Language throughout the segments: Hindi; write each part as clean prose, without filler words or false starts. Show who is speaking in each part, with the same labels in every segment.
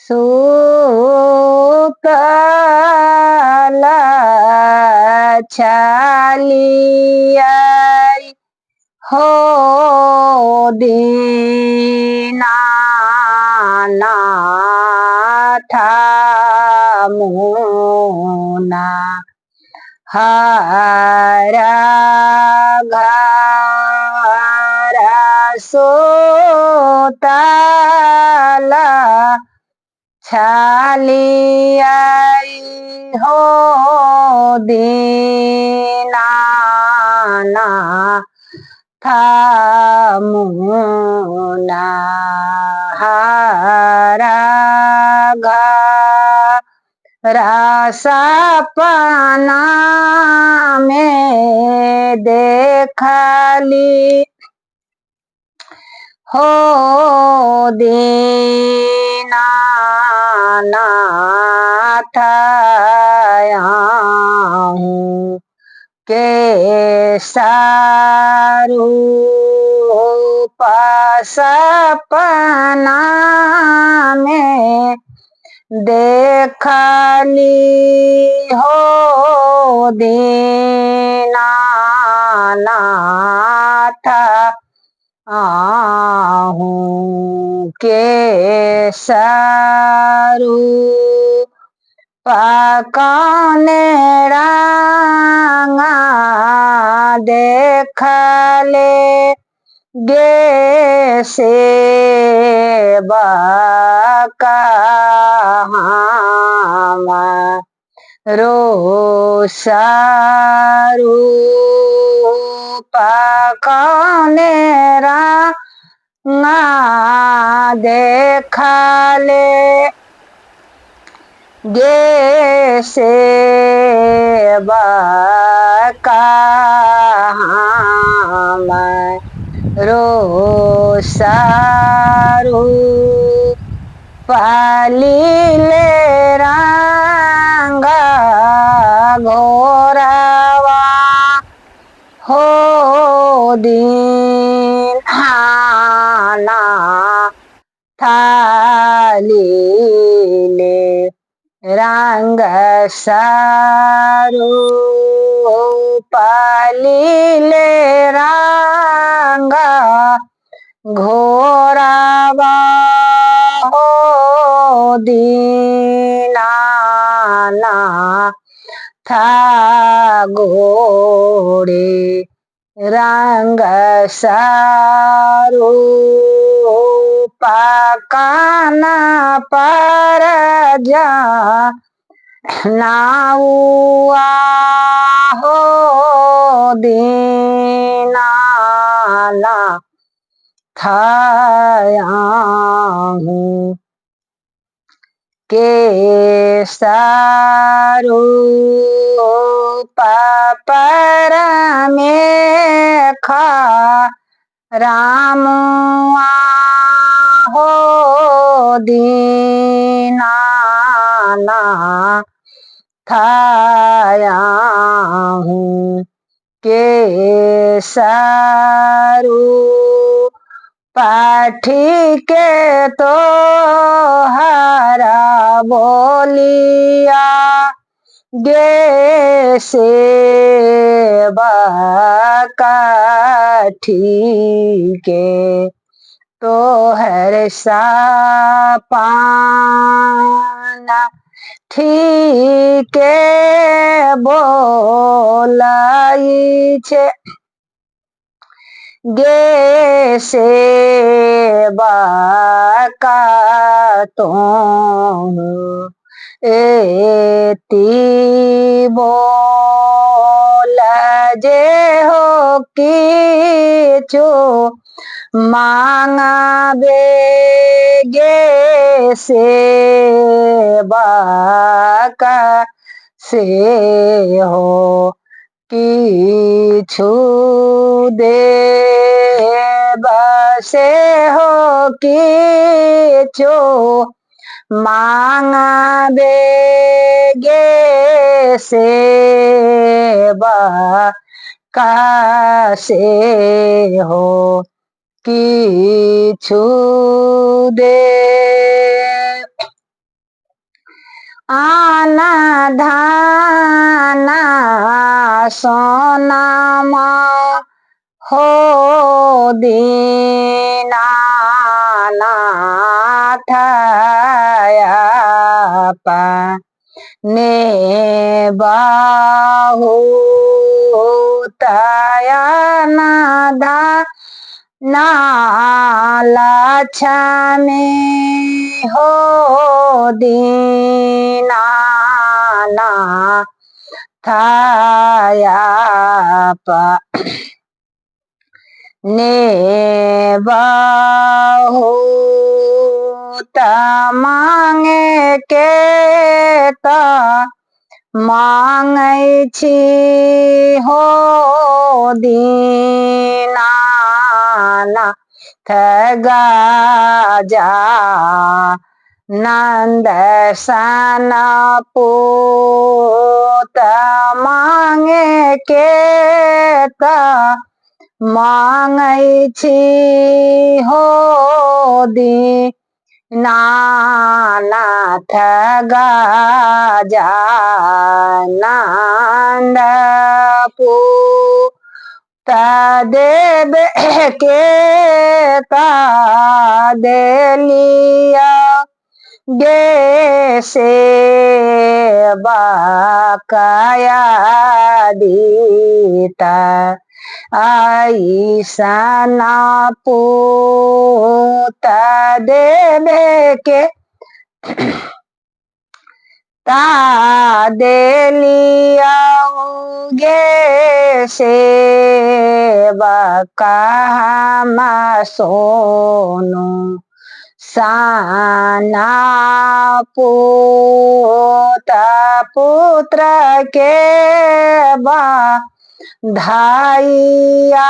Speaker 1: सुकल छलियै हो दीनानाथ मुना हर घर सुतल छलियै हो दीनानाथ मुना हर घर सपना में देखली हो दीनानाथ आहूँ के सारूप सपना में देखली हो दीनानाथ आहूँ के सारूप कौने रंगा देखले गे से रोसारूप कौने रंगा देखले गे से रोसारूप पालीले रंगा घोरवा हो दीनानाथ लीले रंग सारूप लीले रंग घोरवा हो दीनानाथ गोरे रंग सारूप काना पर जा नाउआ हो दीनानाथ आहूँ के सारूप पर में रामुआ हो दीनानाथ आहूँ के सारूप पाठी के तो हरा बोलिया गे से काठी के तो हर सापाना ठीक बोलाई छे गे से का तो एती बोल जे हो किछु मांगा बेगे से हो किछु देव से हो किछु मांगा बेगे से हो किछु दे आना धाना सोना हो दीनानाथ ने बहुतया नादा नालक्ष्मी हो दीनानाथ ने बहुत मांगे के त मांगै छी हो दीनानाथ गाजा नंद सन पूत मांगे के त मांगै छी हो दीनानाथ गजानन पूत देव के ता देलिया गे सेवकाया दीता ऐसन पूत देवे के ता देलिया गे सेवका हम सोनू साना पूत पुत्र के बा धाइया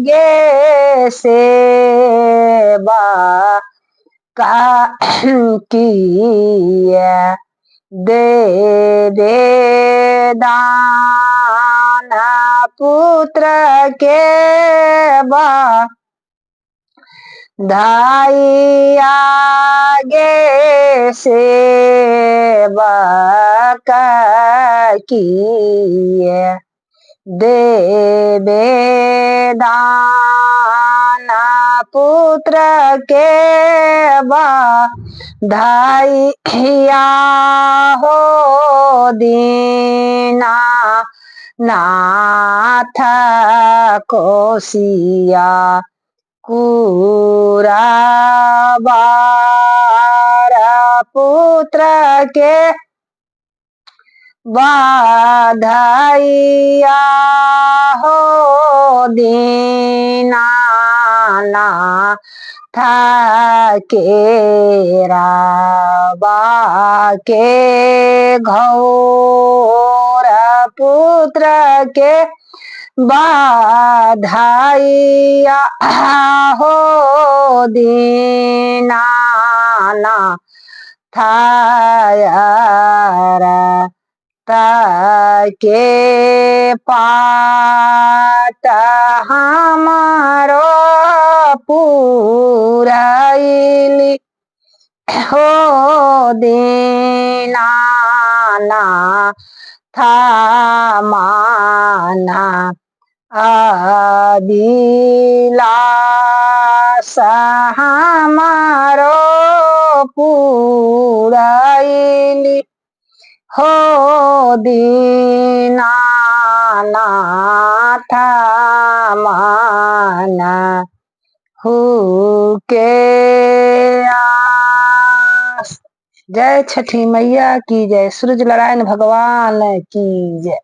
Speaker 1: गे सेवा का किया दे दान पुत्र के बा धाइया गे सेवा का किया देवे दान पुत्र के बा धाइया हो दीना नाथ कोसिया कुराबार पुत्र के बाधाइया हो दीनानाथ केरा के घोर पुत्र के बाधाइया हो दीनानाथ के पात हमारो पुरैली हो दीनानाथ माना अभिलाष हमारो पुरैली हो दीनानाथ माना हु के आस। जय छठी मैया की जय, सूरज नारायण भगवान की जय।